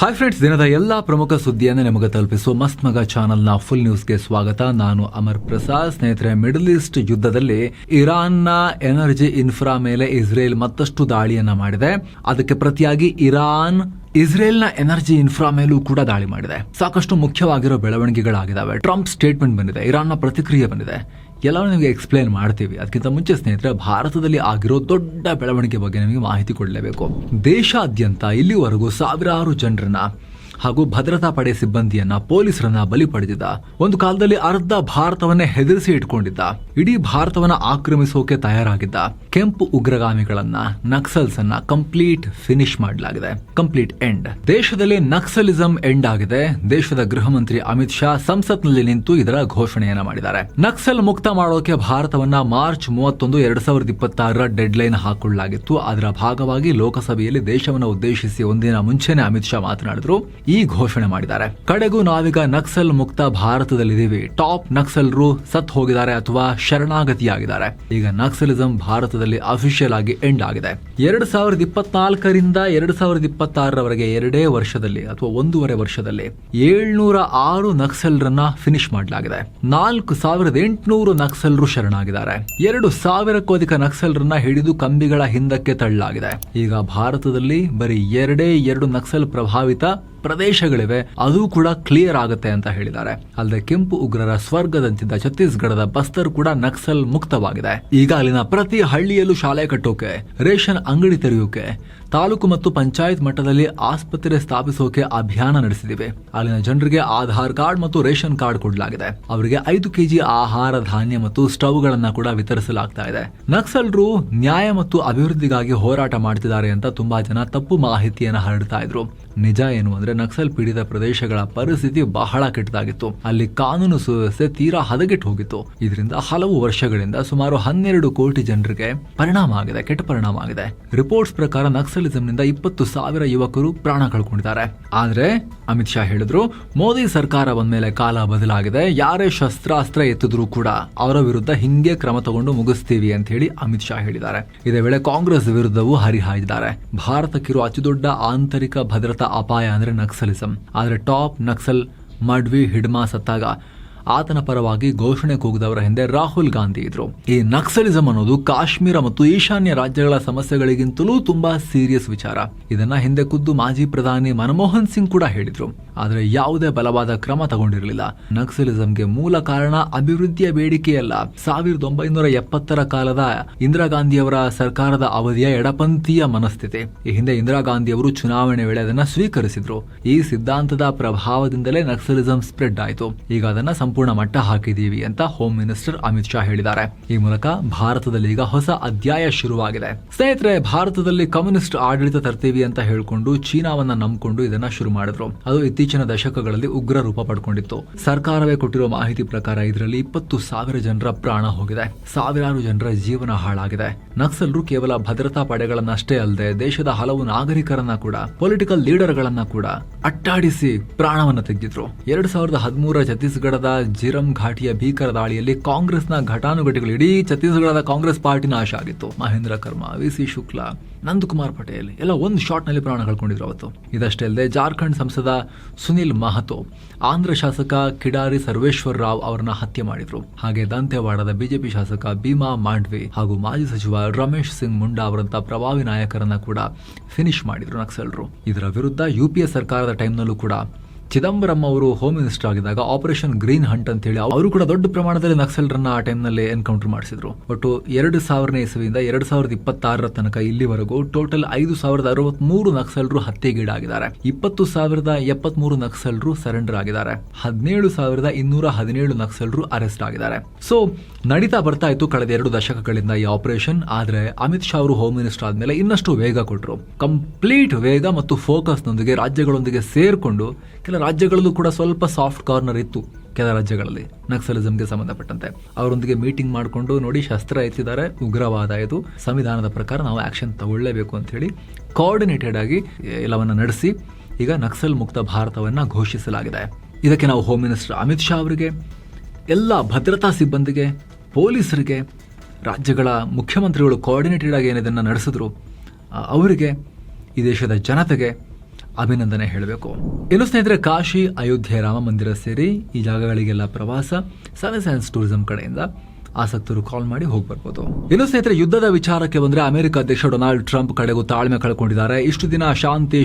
Hi friends, ದಿನದ ಎಲ್ಲಾ ಪ್ರಮುಖ ಸುದ್ದಿಯನ್ನು ನಿಮಗೆ ತಲುಪಿಸುವ ಮಸ್ತ್ ಮಗ ಚಾನಲ್ನ ಫುಲ್ ನ್ಯೂಸ್ಗೆ ಸ್ವಾಗತ. ನಾನು ಅಮರ್ ಪ್ರಸಾದ್. ಸ್ನೇಹಿತರೆ, ಮಿಡಲ್ ಈಸ್ಟ್ ಯುದ್ಧದಲ್ಲಿ ಇರಾನ್ನ ಎನರ್ಜಿ ಇನ್ಫ್ರಾ ಮೇಲೆ ಇಸ್ರೇಲ್ ಮತ್ತಷ್ಟು ದಾಳಿಯನ್ನ ಮಾಡಿದೆ. ಅದಕ್ಕೆ ಪ್ರತಿಯಾಗಿ ಇರಾನ್ ಇಸ್ರೇಲ್ನ ಎನರ್ಜಿ ಇನ್ಫ್ರಾ ಮೇಲೂ ಕೂಡ ದಾಳಿ ಮಾಡಿದೆ. ಸಾಕಷ್ಟು ಮುಖ್ಯವಾಗಿರೋ ಬೆಳವಣಿಗೆಗಳಾಗಿದ್ದಾವೆ. ಟ್ರಂಪ್ ಸ್ಟೇಟ್ಮೆಂಟ್ ಬಂದಿದೆ, ಇರಾನ್ನ ಪ್ರತಿಕ್ರಿಯೆ ಬಂದಿದೆ. ಎಲ್ಲವೂ ನಿಮಗೆ ಎಕ್ಸ್ಪ್ಲೇನ್ ಮಾಡ್ತೀವಿ. ಅದಕ್ಕಿಂತ ಮುಂಚೆ ಸ್ನೇಹಿತರೆ, ಭಾರತದಲ್ಲಿ ಆಗಿರೋ ದೊಡ್ಡ ಬೆಳವಣಿಗೆ ಬಗ್ಗೆ ನಿಮಗೆ ಮಾಹಿತಿ ಕೊಡಲೇಬೇಕು. ದೇಶಾದ್ಯಂತ ಇಲ್ಲಿವರೆಗೂ ಸಾವಿರಾರು ಜನರನ್ನ ಹಾಗೂ ಭದ್ರತಾ ಪಡೆ ಸಿಬ್ಬಂದಿಯನ್ನ, ಪೊಲೀಸರನ್ನ ಬಲಿ ಪಡೆದಿದ್ದ, ಒಂದು ಕಾಲದಲ್ಲಿ ಅರ್ಧ ಭಾರತವನ್ನೇ ಹೆದರಿಸಿ ಇಟ್ಕೊಂಡಿದ್ದ, ಇಡೀ ಭಾರತವನ್ನ ಆಕ್ರಮಿಸೋಕೆ ತಯಾರಾಗಿದ್ದ ಕೆಂಪು ಉಗ್ರಗಾಮಿಗಳನ್ನ, ನಕ್ಸಲ್ಸ್ ಅನ್ನ ಕಂಪ್ಲೀಟ್ ಫಿನಿಶ್ ಮಾಡಲಾಗಿದೆ. Complete end. ದೇಶದಲ್ಲಿ ನಕ್ಸಲಿಸಂ ಎಂಡ್ ಆಗಿದೆ. ದೇಶದ ಗೃಹ ಮಂತ್ರಿ ಅಮಿತ್ ಶಾ ಸಂಸತ್ನಲ್ಲಿ ನಿಂತು ಇದರ ಘೋಷಣೆಯನ್ನ ಮಾಡಿದ್ದಾರೆ. ನಕ್ಸಲ್ ಮುಕ್ತ ಮಾಡೋಕೆ ಭಾರತವನ್ನ ಮಾರ್ಚ್ 31, 2026 ಡೆಡ್ ಲೈನ್ ಹಾಕೊಳ್ಳಲಾಗಿತ್ತು. ಅದರ ಭಾಗವಾಗಿ ಲೋಕಸಭೆಯಲ್ಲಿ ದೇಶವನ್ನು ಉದ್ದೇಶಿಸಿ ಒಂದಿನ ಮುಂಚೆನೆ ಅಮಿತ್ ಶಾ ಮಾತನಾಡಿದ್ರು. ಈ ಘೋಷಣೆ ಮಾಡಿದ್ದಾರೆ. ಕಡೆಗೂ ನಾವೀಗ ನಕ್ಸಲ್ ಮುಕ್ತ ಭಾರತದಲ್ಲಿದ್ದೀವಿ. ಟಾಪ್ ನಕ್ಸಲರು ಸತ್ ಹೋಗಿದ್ದಾರೆ ಅಥವಾ ಶರಣಾಗತಿಯಾಗಿದ್ದಾರೆ. ಈಗ ನಕ್ಸಲಿಸಂ ಭಾರತದಲ್ಲಿ ಅಫಿಷಿಯಲ್ ಆಗಿ ಎಂಡ್ ಆಗಿದೆ. 2024ರಿಂದ 2026ರವರೆಗೆ 2 ವರ್ಷದಲ್ಲಿ ಅಥವಾ 1.5 ವರ್ಷದಲ್ಲಿ 706 ನಕ್ಸಲರನ್ನ ಫಿನಿಶ್ ಮಾಡಲಾಗಿದೆ. 4800 ನಕ್ಸಲರು ಶರಣಾಗಿದ್ದಾರೆ. 2000ಕ್ಕೂ ಅಧಿಕ ನಕ್ಸಲರನ್ನ ಹಿಡಿದು ಕಂಬಿಗಳ ಹಿಂದಕ್ಕೆ ತಳ್ಳಲಾಗಿದೆ. ಈಗ ಭಾರತದಲ್ಲಿ ಬರೀ 2 ನಕ್ಸಲ್ ಪ್ರಭಾವಿತ ಪ್ರದೇಶಗಳಿವೆ. ಅದು ಕೂಡ ಕ್ಲಿಯರ್ ಆಗುತ್ತೆ ಅಂತ ಹೇಳಿದ್ದಾರೆ. ಅಲ್ಲದೆ ಕೆಂಪು ಉಗ್ರರ ಸ್ವರ್ಗದಂತಿದ್ದ ಛತ್ತೀಸ್ಗಢದ ಬಸ್ತರ್ ಕೂಡ ನಕ್ಸಲ್ ಮುಕ್ತವಾಗಿದೆ. ಈಗ ಅಲ್ಲಿನ ಪ್ರತಿ ಹಳ್ಳಿಯಲ್ಲೂ ಶಾಲೆ ಕಟ್ಟೋಕೆ, ರೇಷನ್ ಅಂಗಡಿ ತೆರೆಯೋಕೆ, ತಾಲೂಕು ಮತ್ತು ಪಂಚಾಯತ್ ಮಟ್ಟದಲ್ಲಿ ಆಸ್ಪತ್ರೆ ಸ್ಥಾಪಿಸೋಕೆ ಅಭಿಯಾನ ನಡೆಸಿದಿವೆ. ಅಲ್ಲಿನ ಜನರಿಗೆ ಆಧಾರ್ ಕಾರ್ಡ್ ಮತ್ತು ರೇಷನ್ ಕಾರ್ಡ್ ಕೊಡಲಾಗಿದೆ. ಅವರಿಗೆ 5 ಕೆಜಿ ಆಹಾರ ಧಾನ್ಯ ಮತ್ತು ಸ್ಟವ್ಗಳನ್ನ ಕೂಡ ವಿತರಿಸಲಾಗ್ತಾ ಇದೆ. ನಕ್ಸಲರು ನ್ಯಾಯ ಮತ್ತು ಅಭಿವೃದ್ಧಿಗಾಗಿ ಹೋರಾಟ ಮಾಡ್ತಿದ್ದಾರೆ ಅಂತ ತುಂಬಾ ಜನ ತಪ್ಪು ಮಾಹಿತಿಯನ್ನು ಹರಡ್ತಾ ಇದ್ರು. ನಿಜ ಏನು ಅಂದ್ರೆ, ನಕ್ಸಲ್ ಪೀಡಿತ ಪ್ರದೇಶಗಳ ಪರಿಸ್ಥಿತಿ ಬಹಳ ಕೆಟ್ಟದಾಗಿತ್ತು. ಅಲ್ಲಿ ಕಾನೂನು ಸುವ್ಯವಸ್ಥೆ ತೀರಾ ಹದಗೆಟ್ಟು ಹೋಗಿತ್ತು. ಇದರಿಂದ ಹಲವು ವರ್ಷಗಳಿಂದ ಸುಮಾರು 12 ಕೋಟಿ ಜನರಿಗೆ ಪರಿಣಾಮ ಆಗಿದೆ, ಕೆಟ್ಟ ಪರಿಣಾಮ ಆಗಿದೆ. ರಿಪೋರ್ಟ್ಸ್ ಪ್ರಕಾರ ನಕ್ಸಲಿಸಂನಿಂದ 20,000 ಯುವಕರು ಪ್ರಾಣ ಕಳ್ಕೊಂಡಿದ್ದಾರೆ. ಆದ್ರೆ ಅಮಿತ್ ಶಾ ಹೇಳಿದ್ರು, ಮೋದಿ ಸರ್ಕಾರ ಬಂದ್ಮೇಲೆ ಕಾಲ ಬದಲಾಗಿದೆ. ಯಾರೇ ಶಸ್ತ್ರಾಸ್ತ್ರ ಎತ್ತಿದ್ರು ಕೂಡ ಅವರ ವಿರುದ್ಧ ಹಿಂಗೆ ಕ್ರಮ ತಗೊಂಡು ಮುಗಿಸ್ತೀವಿ ಅಂತ ಹೇಳಿ ಅಮಿತ್ ಶಾ ಹೇಳಿದ್ದಾರೆ. ಇದೇ ವೇಳೆ ಕಾಂಗ್ರೆಸ್ ವಿರುದ್ಧವೂ ಹರಿಹಾಯ್ದಿದ್ದಾರೆ. ಭಾರತಕ್ಕಿರುವ ಅತಿದೊಡ್ಡ ಆಂತರಿಕ ಭದ್ರತಾ ಅಪಾಯ ಅಂದ್ರೆ ನಕ್ಸಲಿಸಂ. ಆದ್ರೆ ಟಾಪ್ ನಕ್ಸಲ್ ಮಡ್ವಿ ಹಿಡ್ಮಾ ಸತ್ತಾಗ ಆತನ ಪರವಾಗಿ ಘೋಷಣೆ ಕೂಗಿದವರ ಹಿಂದೆ ರಾಹುಲ್ ಗಾಂಧಿ ಇದ್ರು. ಈ ನಕ್ಸಲಿಸಂ ಅನ್ನೋದು ಕಾಶ್ಮೀರ ಮತ್ತು ಈಶಾನ್ಯ ರಾಜ್ಯಗಳ ಸಮಸ್ಯೆಗಳಿಗಿಂತಲೂ ತುಂಬಾ ಸೀರಿಯಸ್ ವಿಚಾರ. ಇದನ್ನ ಹಿಂದೆ ಖುದ್ದು ಮಾಜಿ ಪ್ರಧಾನಿ ಮನಮೋಹನ್ ಸಿಂಗ್ ಕೂಡ ಹೇಳಿದ್ರು. ಆದ್ರೆ ಯಾವುದೇ ಬಲವಾದ ಕ್ರಮ ತಗೊಂಡಿರಲಿಲ್ಲ. ನಕ್ಸಲಿಸಂಗೆ ಮೂಲ ಕಾರಣ ಅಭಿವೃದ್ಧಿಯ ಬೇಡಿಕೆಯಲ್ಲ. 1970ರ ಕಾಲದ ಇಂದಿರಾ ಗಾಂಧಿಯವರ ಸರ್ಕಾರದ ಅವಧಿಯ ಎಡಪಂಥೀಯ ಮನಸ್ಥಿತಿ. ಈ ಹಿಂದೆ ಇಂದಿರಾ ಗಾಂಧಿಯವರು ಚುನಾವಣೆ ವೇಳೆ ಅದನ್ನ ಸ್ವೀಕರಿಸಿದ್ರು. ಈ ಸಿದ್ಧಾಂತದ ಪ್ರಭಾವದಿಂದಲೇ ನಕ್ಸಲಿಸಂ ಸ್ಪ್ರೆಡ್ ಆಯಿತು. ಈಗ ಅದನ್ನ ಸಂಪೂರ್ಣ ಮಟ್ಟ ಹಾಕಿದೀವಿ ಅಂತ ಹೋಮ್ ಮಿನಿಸ್ಟರ್ ಅಮಿತ್ ಶಾ ಹೇಳಿದ್ದಾರೆ. ಈ ಮೂಲಕ ಭಾರತದಲ್ಲಿ ಈಗ ಹೊಸ ಅಧ್ಯಾಯ ಶುರುವಾಗಿದೆ. ಸ್ನೇಹಿತರೆ, ಭಾರತದಲ್ಲಿ ಕಮ್ಯುನಿಸ್ಟ್ ಆಡಳಿತ ತರ್ತೀವಿ ಅಂತ ಹೇಳ್ಕೊಂಡು ಚೀನಾವನ್ನ ನಂಬಿಕೊಂಡು ಇದನ್ನ ಶುರು ಮಾಡಿದ್ರು. ಅದು ಇತ್ತೀಚಿನ ದಶಕಗಳಲ್ಲಿ ಉಗ್ರ ರೂಪ ಪಡ್ಕೊಂಡಿತ್ತು. ಸರ್ಕಾರವೇ ಕೊಟ್ಟಿರೋ ಮಾಹಿತಿ ಪ್ರಕಾರ ಇದರಲ್ಲಿ 20,000 ಜನರ ಪ್ರಾಣ ಹೋಗಿದೆ, ಸಾವಿರಾರು ಜನರ ಜೀವನ ಹಾಳಾಗಿದೆ. ನಕ್ಸಲರು ಕೇವಲ ಭದ್ರತಾ ಪಡೆಗಳನ್ನಷ್ಟೇ ಅಲ್ಲದೆ ದೇಶದ ಹಲವು ನಾಗರಿಕರನ್ನ ಕೂಡ, ಪೊಲಿಟಿಕಲ್ ಲೀಡರ್ಗಳನ್ನ ಕೂಡ ಅಟ್ಟಾಡಿಸಿ ಪ್ರಾಣವನ್ನ ತೆಗೆದಿದ್ರು. 2013 ಛತ್ತೀಸ್ಗಢದ ಜಿರಂ ಘಾಟಿಯ ಭೀಕರ ದಾಳಿಯಲ್ಲಿ ಕಾಂಗ್ರೆಸ್ನ ಘಟಾನುಘಟಿಗಳು, ಇಡೀ ಛತ್ತೀಸ್ಗಢದ ಕಾಂಗ್ರೆಸ್ ಪಾರ್ಟಿ ನಾಶ ಆಗಿತ್ತು. ಮಹೇಂದ್ರ ಕರ್ಮಾ, ವಿ.ಸಿ. ಶುಕ್ಲಾ, ನಂದಕುಮಾರ್ ಪಟೇಲ್ ಎಲ್ಲ ಒಂದು ಶಾಟ್ ನಲ್ಲಿ ಪ್ರಾಣ ಕಳ್ಕೊಂಡಿದ್ರು ಅವತ್ತು. ಇದಷ್ಟೇ ಅಲ್ಲದೆ ಜಾರ್ಖಂಡ್ ಸಂಸದ ಸುನಿಲ್ ಮಹತೋ, ಆಂಧ್ರ ಶಾಸಕ ಕಿಡಾರಿ ಸರ್ವೇಶ್ವರ್ ರಾವ್ ಅವರನ್ನ ಹತ್ಯೆ ಮಾಡಿದ್ರು. ಹಾಗೆ ದಂತೆವಾಡದ ಬಿಜೆಪಿ ಶಾಸಕ ಭೀಮಾ ಮಾಂಡ್ವಿ ಹಾಗೂ ಮಾಜಿ ಸಚಿವ ರಮೇಶ್ ಸಿಂಗ್ ಮುಂಡಾ ಅವರಂತ ಪ್ರಭಾವಿ ನಾಯಕರನ್ನ ಕೂಡ ಫಿನಿಶ್ ಮಾಡಿದ್ರು ನಕ್ಸಲರು. ಇದರ ವಿರುದ್ಧ UPA ಸರ್ಕಾರದ ಟೈಮ್ನಲ್ಲೂ ಕೂಡ ಚಿದಂಬರಂ ಅವರು ಹೋಮ್ ಮಿನಿಸ್ಟರ್ ಆಗಿದ್ದಾಗ ಆಪರೇಷನ್ ಗ್ರೀನ್ ಹಂಟ್ ಅಂತ ಹೇಳಿ ಅವರು ಕೂಡ ದೊಡ್ಡ ಪ್ರಮಾಣದಲ್ಲಿ ನಕ್ಸಲರನ್ನ ಆ ಟೈಮ್ ನಲ್ಲಿ ಎನ್ಕೌಂಟರ್ ಮಾಡಿಸಿದ್ರು. ಒಟ್ಟು 2000ನೇ ಇಸವಿಯಿಂದ 2026 ತನಕ ಇಲ್ಲಿವರೆಗೂ ಟೋಟಲ್ 5,063 ನಕ್ಸಲರು ಹತ್ಯೆಗೀಡಾಗಿದ್ದಾರೆ. 20,073 ನಕ್ಸಲರು ಸರೆಂಡರ್ ಆಗಿದ್ದಾರೆ. 17,217 ನಕ್ಸಲರು ಅರೆಸ್ಟ್ ಆಗಿದ್ದಾರೆ. ಸೊ ನಡೀತಾ ಬರ್ತಾ ಇತ್ತು ಕಳೆದ 2 ದಶಕಗಳಿಂದ ಈ ಆಪರೇಷನ್. ಆದ್ರೆ ಅಮಿತ್ ಶಾ ಅವರು ಹೋಮ್ ಮಿನಿಸ್ಟರ್ ಆದ್ಮೇಲೆ ಇನ್ನಷ್ಟು ವೇಗ ಕೊಟ್ಟರು. ಕಂಪ್ಲೀಟ್ ವೇಗ ಮತ್ತು ಫೋಕಸ್ ನೊಂದಿಗೆ ರಾಜ್ಯಗಳೊಂದಿಗೆ ಸೇರ್ಕೊಂಡು, ಕೆಲ ರಾಜ್ಯಗಳಲ್ಲೂ ಕೂಡ ಸ್ವಲ್ಪ ಸಾಫ್ಟ್ ಕಾರ್ನರ್ ಇತ್ತು. ಕೆಲ ರಾಜ್ಯಗಳಲ್ಲಿ ನಕ್ಸಲಿಸಂಗೆ ಸಂಬಂಧಪಟ್ಟಂತೆ ಅವರೊಂದಿಗೆ ಮೀಟಿಂಗ್ ಮಾಡಿಕೊಂಡು, ನೋಡಿ ಶಸ್ತ್ರ ಎತ್ತಿದ್ದಾರೆ, ಉಗ್ರವಾದ ಇದು, ಸಂವಿಧಾನದ ಪ್ರಕಾರ ನಾವು ಆಕ್ಷನ್ ತಗೊಳ್ಳೇಬೇಕು ಅಂತ ಹೇಳಿ ಕೋಆರ್ಡಿನೇಟೆಡ್ ಆಗಿ ಎಲ್ಲವನ್ನ ನಡೆಸಿ ಈಗ ನಕ್ಸಲ್ ಮುಕ್ತ ಭಾರತವನ್ನ ಘೋಷಿಸಲಾಗಿದೆ. ಇದಕ್ಕೆ ನಾವು ಹೋಮ್ ಮಿನಿಸ್ಟರ್ ಅಮಿತ್ ಶಾ ಅವರಿಗೆ, ಎಲ್ಲ ಭದ್ರತಾ ಸಿಬ್ಬಂದಿಗೆ, ಪೊಲೀಸರಿಗೆ, ರಾಜ್ಯಗಳ ಮುಖ್ಯಮಂತ್ರಿಗಳು ಕೋಆರ್ಡಿನೇಟೆಡ್ ಆಗಿ ಏನಿದನ್ನು ನಡೆಸಿದ್ರು ಅವರಿಗೆ, ಈ ದೇಶದ ಜನತೆಗೆ ಅಭಿನಂದನೆ ಹೇಳಬೇಕು. ಇನ್ನು ಸ್ನೇಹಿತರೆ, ಕಾಶಿ, ಅಯೋಧ್ಯೆ, ರಾಮ ಮಂದಿರ ಸೇರಿ ಈ ಜಾಗಗಳಿಗೆಲ್ಲ ಪ್ರವಾಸ ಸನ್ಸ್ ಟೂರಿಸಂ ಕಡೆಯಿಂದ ಆಸಕ್ತರು ಕಾಲ್ ಮಾಡಿ ಹೋಗಿ ಬರ್ಬೋದು. ಇನ್ನು ಸ್ನೇಹಿತರೆ, ಯುದ್ಧದ ವಿಚಾರಕ್ಕೆ ಬಂದ್ರೆ ಅಮೆರಿಕ ಅಧ್ಯಕ್ಷ ಡೊನಾಲ್ಡ್ ಟ್ರಂಪ್ ಕಡೆಗೂ ತಾಳ್ಮೆ ಕಳ್ಕೊಂಡಿದ್ದಾರೆ. ಇಷ್ಟು ದಿನ ಶಾಂತಿ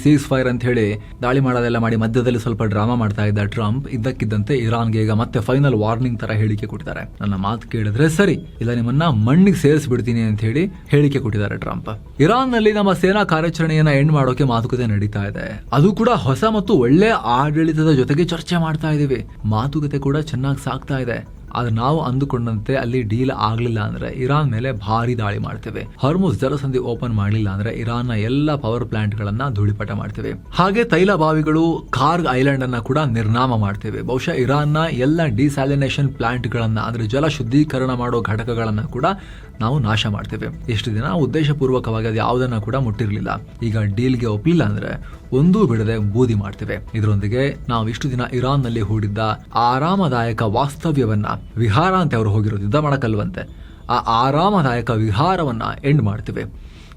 ಸೀಸ್ ಫೈರ್ ಅಂತ ಹೇಳಿ ದಾಳಿ ಮಾಡೋದೆಲ್ಲ ಮಾಡಿ ಮಧ್ಯದಲ್ಲಿ ಸ್ವಲ್ಪ ಡ್ರಾಮಾ ಮಾಡ್ತಾ ಇದ್ದ ಟ್ರಂಪ್ ಇದ್ದಕ್ಕಿದ್ದಂತೆ ಇರಾನ್ಗೆ ಈಗ ಮತ್ತೆ ಫೈನಲ್ ವಾರ್ನಿಂಗ್ ತರ ಹೇಳಿಕೆ ಕೊಟ್ಟಿದ್ದಾರೆ. ನನ್ನ ಮಾತು ಕೇಳಿದ್ರೆ ಸರಿ, ಇಲ್ಲ ನಿಮ್ಮನ್ನ ಮಣ್ಣಿಗೆ ಸೇರಿಸ್ಬಿಡ್ತೀನಿ ಅಂತ ಹೇಳಿ ಹೇಳಿಕೆ ಕೊಟ್ಟಿದ್ದಾರೆ ಟ್ರಂಪ್. ಇರಾನ್ ನಲ್ಲಿ ನಮ್ಮ ಸೇನಾ ಕಾರ್ಯಾಚರಣೆಯನ್ನ ಎಂಡ್ ಮಾಡೋಕೆ ಮಾತುಕತೆ ನಡೀತಾ ಇದೆ. ಅದು ಕೂಡ ಹೊಸ ಮತ್ತು ಒಳ್ಳೆ ಆಡಳಿತದ ಜೊತೆಗೆ ಚರ್ಚೆ ಮಾಡ್ತಾ ಇದೀವಿ. ಮಾತುಕತೆ ಕೂಡ ಚೆನ್ನಾಗಿ ಸಾಗ್ತಾ ಇದೆ. ಆದ್ರೆ ನಾವು ಅಂದುಕೊಂಡಂತೆ ಅಲ್ಲಿ ಡೀಲ್ ಆಗ್ಲಿಲ್ಲ ಅಂದ್ರೆ ಇರಾನ್ ಮೇಲೆ ಭಾರಿ ದಾಳಿ ಮಾಡ್ತೇವೆ. ಹಾರ್ಮುಜ್ ಜಲಸಂಧಿ ಓಪನ್ ಮಾಡಲಿಲ್ಲ ಅಂದ್ರೆ ಇರಾನ್ನ ಎಲ್ಲ ಪವರ್ ಪ್ಲಾಂಟ್ ಗಳನ್ನ ಧೂಳಿಪಟ ಮಾಡ್ತೇವೆ. ಹಾಗೆ ತೈಲ ಬಾವಿಗಳು, ಕಾರ್ಗ್ ಐಲ್ಯಾಂಡ್ ಅನ್ನ ಕೂಡ ನಿರ್ನಾಮ ಮಾಡ್ತೇವೆ. ಬಹುಶಃ ಇರಾನ್ನ ಎಲ್ಲ ಡಿಸ್ಯಾಲಿನೇಷನ್ ಪ್ಲಾಂಟ್ ಗಳನ್ನ ಅಂದ್ರೆ ಜಲ ಶುದ್ಧೀಕರಣ ಮಾಡೋ ಘಟಕಗಳನ್ನ ಕೂಡ ನಾವು ನಾಶ ಮಾಡ್ತೇವೆ. ಎಷ್ಟು ದಿನ ಉದ್ದೇಶಪೂರ್ವಕವಾಗಿ ಅದು ಯಾವುದನ್ನ ಕೂಡ ಮುಟ್ಟಿರಲಿಲ್ಲ. ಈಗ ಡೀಲ್ಗೆ ಒಪ್ಪಲಿಲ್ಲ ಅಂದ್ರೆ ಒಂದೂ ಬಿಡದೆ ಬೂದಿ ಮಾಡ್ತೇವೆ. ಇದರೊಂದಿಗೆ ನಾವು ಇಷ್ಟು ದಿನ ಇರಾನ್ ನಲ್ಲಿ ಹೂಡಿದ್ದ ಆರಾಮದಾಯಕ ವಾಸ್ತವ್ಯವನ್ನ, ವಿಹಾರ ಅಂತ ಅವರು ಹೋಗಿರೋದು, ಯುದ್ಧ ಮಾಡಕ್ಕಲ್ವಂತೆ, ಆ ಆರಾಮದಾಯಕ ವಿಹಾರವನ್ನ ಎಂಡ್ ಮಾಡ್ತೇವೆ.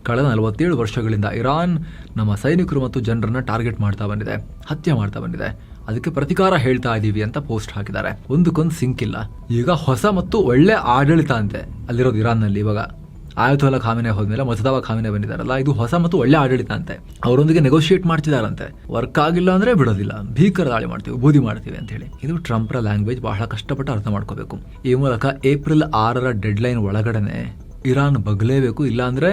ಕಳೆದ 47 ವರ್ಷಗಳಿಂದ ಇರಾನ್ ನಮ್ಮ ಸೈನಿಕರು ಮತ್ತು ಜನರನ್ನ ಟಾರ್ಗೆಟ್ ಮಾಡ್ತಾ ಬಂದಿದೆ, ಹತ್ಯೆ ಮಾಡ್ತಾ ಬಂದಿದೆ. ಅದಕ್ಕೆ ಪ್ರತಿಕಾರ ಹೇಳ್ತಾ ಇದೀವಿ ಅಂತ ಪೋಸ್ಟ್ ಹಾಕಿದ್ದಾರೆ. ಒಂದಕ್ಕೊಂದು ಸಿಂಕ್ ಇಲ್ಲ. ಈಗ ಹೊಸ ಮತ್ತು ಒಳ್ಳೆ ಆಡಳಿತ ಅಂತೆ ಅಲ್ಲಿರೋದು ಇರಾನ್ ನಲ್ಲಿ. ಇವಾಗ ಆಯತುಲ್ಲಾ ಖಾಮಿನೆ ಹೋದ್ಮೇಲೆ ಮುಜತಬಾ ಖಾಮಿನೆ ಬಂದಿದ್ದಾರಲ್ಲ, ಇದು ಹೊಸ ಮತ್ತು ಒಳ್ಳೆ ಆಡಳಿತ ಅಂತೆ. ಅವರೊಂದಿಗೆ ನೆಗೋಷಿಯೇಟ್ ಮಾಡ್ತಿದಾರಂತೆ. ವರ್ಕ್ ಆಗಿಲ್ಲ ಅಂದ್ರೆ ಬಿಡೋದಿಲ್ಲ, ಭೀಕರ ದಾಳಿ ಮಾಡ್ತೀವಿ, ಬೂದಿ ಮಾಡ್ತೀವಿ ಅಂತ ಹೇಳಿ. ಇದು ಟ್ರಂಪ್ರ ಲ್ಯಾಂಗ್ವೇಜ್ ಬಹಳ ಕಷ್ಟಪಟ್ಟು ಅರ್ಥ ಮಾಡ್ಕೋಬೇಕು. ಈ ಮೂಲಕ ಏಪ್ರಿಲ್ 6 ಡೆಡ್ಲೈನ್ ಒಳಗಡೆನೆ ಇರಾನ್ ಬಗ್ಲೇಬೇಕು, ಇಲ್ಲಾಂದ್ರೆ